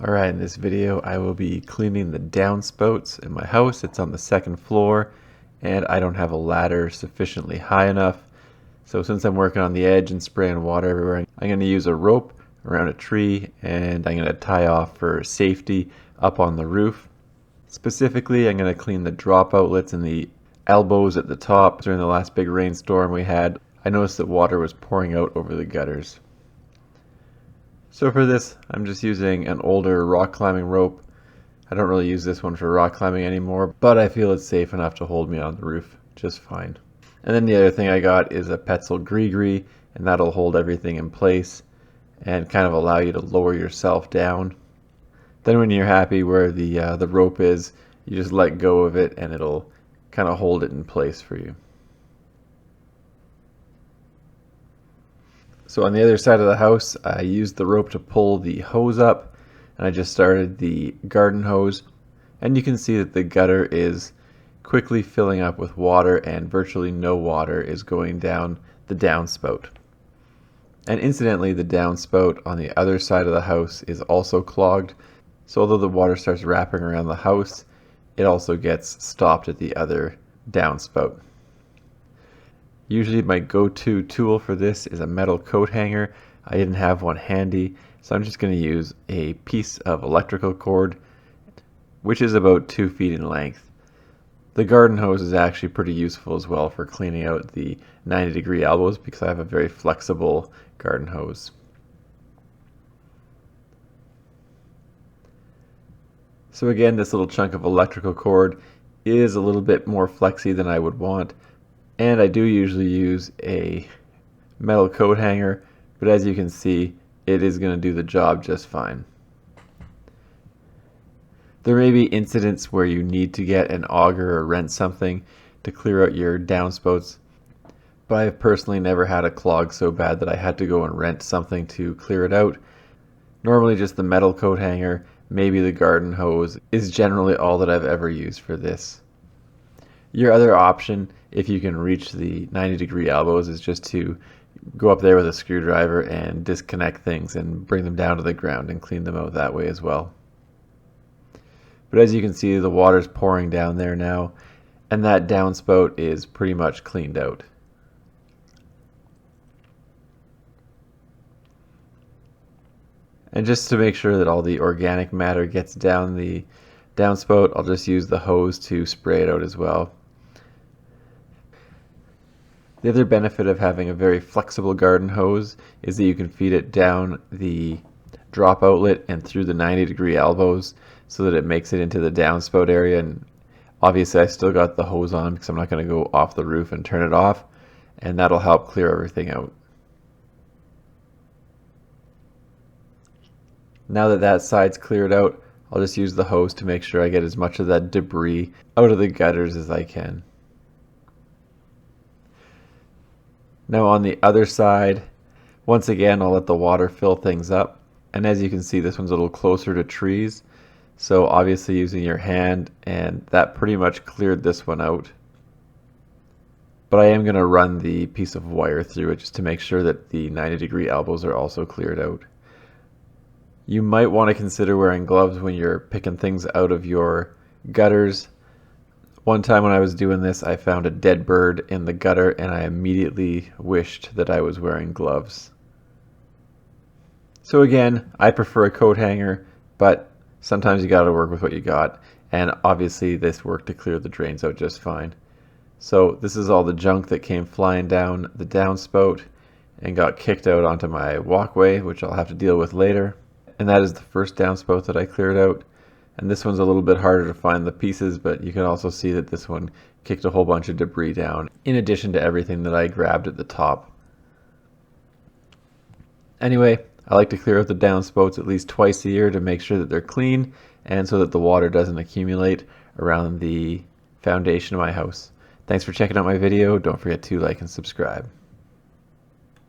Alright, in this video I will be cleaning the downspouts in my house. It's on the second floor and I don't have a ladder sufficiently high enough. So since I'm working on the edge and spraying water everywhere, I'm going to use a rope around a tree and I'm going to tie off for safety up on the roof. Specifically, I'm going to clean the drop outlets and the elbows at the top. During the last big rainstorm we had, I noticed that water was pouring out over the gutters. So for this, I'm just using an older rock climbing rope. I don't really use this one for rock climbing anymore, but I feel it's safe enough to hold me on the roof just fine. And then the other thing I got is a Petzl gree-gree, and that'll hold everything in place and kind of allow you to lower yourself down. Then when you're happy where the rope is, you just let go of it and it'll kind of hold it in place for you. So on the other side of the house, I used the rope to pull the hose up, and I just started the garden hose, and you can see that the gutter is quickly filling up with water and virtually no water is going down the downspout. And incidentally, the downspout on the other side of the house is also clogged, so although the water starts wrapping around the house, it also gets stopped at the other downspout. Usually my go-to tool for this is a metal coat hanger. I didn't have one handy, so I'm just going to use a piece of electrical cord, which is about 2 feet in length. The garden hose is actually pretty useful as well for cleaning out the 90-degree elbows because I have a very flexible garden hose. So again, this little chunk of electrical cord is a little bit more flexy than I would want. And I do usually use a metal coat hanger, but as you can see, it is going to do the job just fine. There may be incidents where you need to get an auger or rent something to clear out your downspouts, but I've personally never had a clog so bad that I had to go and rent something to clear it out. Normally just the metal coat hanger, maybe the garden hose, is generally all that I've ever used for this. Your other option, if you can reach the 90-degree elbows, is just to go up there with a screwdriver and disconnect things and bring them down to the ground and clean them out that way as well. But as you can see, the water's pouring down there now, and that downspout is pretty much cleaned out. And just to make sure that all the organic matter gets down the downspout, I'll just use the hose to spray it out as well. The other benefit of having a very flexible garden hose is that you can feed it down the drop outlet and through the 90-degree elbows so that it makes it into the downspout area. And obviously I still got the hose on because I'm not going to go off the roof and turn it off, and that'll help clear everything out. Now that that side's cleared out, I'll just use the hose to make sure I get as much of that debris out of the gutters as I can. Now on the other side, once again, I'll let the water fill things up. And as you can see, this one's a little closer to trees. So obviously using your hand, and that pretty much cleared this one out. But I am going to run the piece of wire through it just to make sure that the 90-degree elbows are also cleared out. You might want to consider wearing gloves when you're picking things out of your gutters. One time when I was doing this, I found a dead bird in the gutter and I immediately wished that I was wearing gloves. So again, I prefer a coat hanger, but sometimes you gotta work with what you got. And obviously this worked to clear the drains out just fine. So this is all the junk that came flying down the downspout and got kicked out onto my walkway, which I'll have to deal with later. And that is the first downspout that I cleared out. And this one's a little bit harder to find the pieces, but you can also see that this one kicked a whole bunch of debris down, in addition to everything that I grabbed at the top. Anyway, I like to clear out the downspouts at least twice a year to make sure that they're clean, and so that the water doesn't accumulate around the foundation of my house. Thanks for checking out my video. Don't forget to like and subscribe.